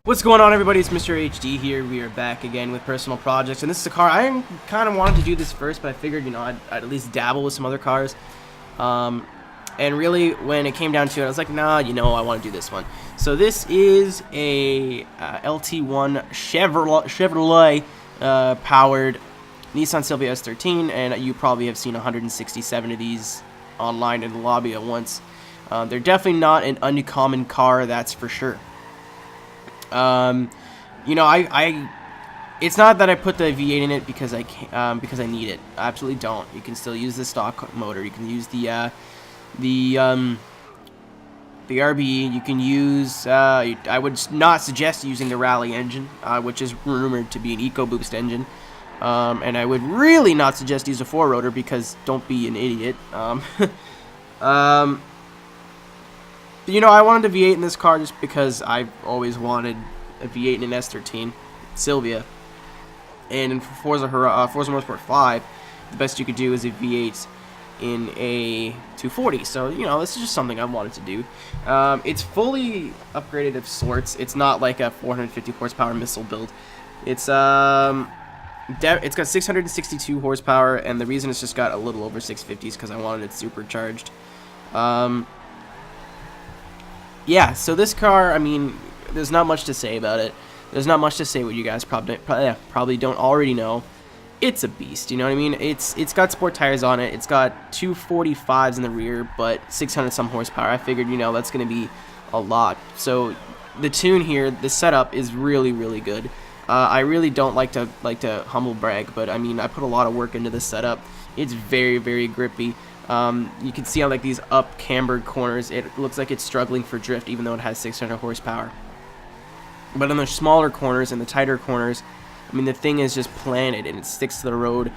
What's going on, everybody? It's MrAeroHD here. We are back again with personal projects, and this is a car I kind of wanted to do this first, but I figured, I'd at least dabble with some other cars. And really, when it came down to it, I was like, nah, I want to do this one. So this is a LT1 Chevrolet powered Nissan Silvia S13, and you probably have seen 167 of these online in the lobby at once. They're definitely not an uncommon car, that's for sure. It's not that I put the V8 in it because I need it. I absolutely don't. You can still use the stock motor. You can use the RBE. You can use. I would not suggest using the Rally engine, which is rumored to be an EcoBoost engine. And I would really not suggest use a 4-rotor because don't be an idiot. I wanted a V8 in this car just because I've always wanted a V8 in an S13 Silvia. And in Forza Motorsport 5, the best you could do is a V8 in a 240. So, this is just something I wanted to do. It's fully upgraded of sorts. It's not like a 450 horsepower missile build. It's got 662 horsepower, and the reason it's just got a little over 650 is because I wanted it supercharged. Yeah, so this car, there's not much to say about it. There's not much to say what you guys probably don't already know. It's a beast, you know what I mean? It's got sport tires on it. It's got 245s in the rear, but 600 some horsepower. I figured, that's going to be a lot. So the tune here, the setup is really, really good. I really don't like to humble brag, but I put a lot of work into this setup. It's very, very grippy. You can see on these up cambered corners, it looks like it's struggling for drift, even though it has 600 horsepower. But on the smaller corners and the tighter corners, the thing is just planted and it sticks to the road.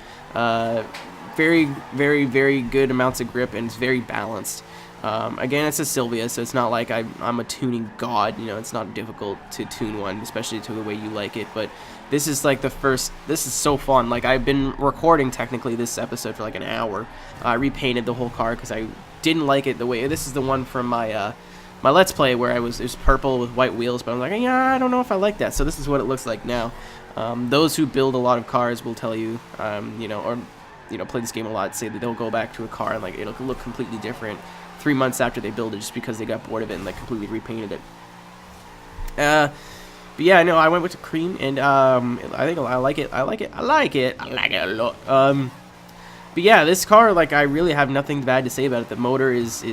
Very, very, very good amounts of grip, and it's very balanced. Again, it's a Silvia, so it's not like I'm a tuning god. It's not difficult to tune one, especially to the way you like it. But this is this is so fun. I've been recording technically this episode for an hour. I repainted the whole car because I didn't like it the way. This is the one from my my Let's Play where it was purple with white wheels, but I'm like, yeah, I don't know if I like that. So this is what it looks like now. Those who build a lot of cars will tell you, or play this game a lot, say that they'll go back to a car and it'll look completely different 3 months after they build it, just because they got bored of it and completely repainted it. But yeah, no, I went with the cream, and I think I like it. I like it a lot. But yeah, this car, I really have nothing bad to say about it. The motor is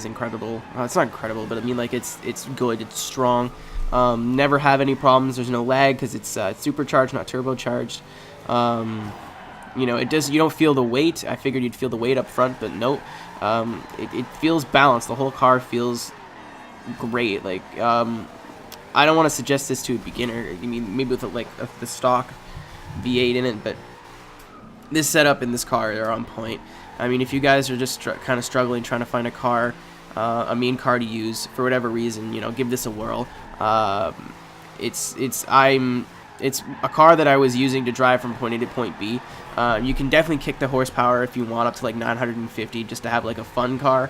incredible. It's not incredible, but it's good. It's strong. Never have any problems. There's no lag because it's supercharged, not turbocharged. You don't feel the weight. I figured you'd feel the weight up front, but nope. It feels balanced. The whole car feels great. I don't want to suggest this to a beginner. Maybe with the stock V8 in it, but this setup in this car are on point. If you guys are just kind of struggling trying to find a car, a mean car to use for whatever reason, give this a whirl. It's a car that I was using to drive from point A to point B. You can definitely kick the horsepower if you want up to 950 just to have a fun car,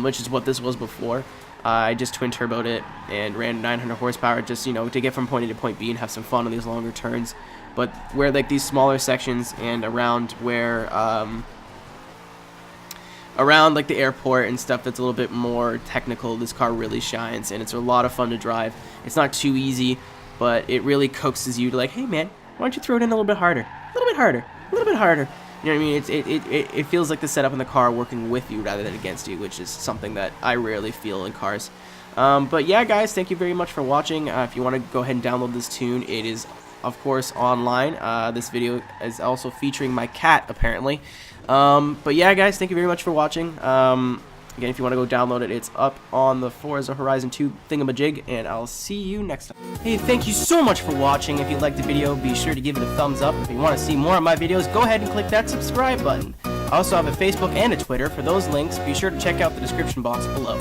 which is what this was before. I just twin turboed it and ran 900 horsepower just to get from point A to point B and have some fun on these longer turns. But where these smaller sections and around where around the airport and stuff that's a little bit more technical, this car really shines, and it's a lot of fun to drive. It's not too easy, but it really coaxes you to hey man, why don't you throw it in a little bit harder, a little bit harder, a little bit harder. You know what I mean? It feels like the setup in the car working with you rather than against you, which is something that I rarely feel in cars. But yeah, guys, thank you very much for watching. If you want to go ahead and download this tune, it is, of course, online. This video is also featuring my cat, apparently. But yeah, guys, thank you very much for watching. Again, if you want to go download it, it's up on the Forza Horizon 2 thingamajig, and I'll see you next time. Hey, thank you so much for watching. If you liked the video, be sure to give it a thumbs up. If you want to see more of my videos, go ahead and click that subscribe button. I also have a Facebook and a Twitter. For those links, be sure to check out the description box below.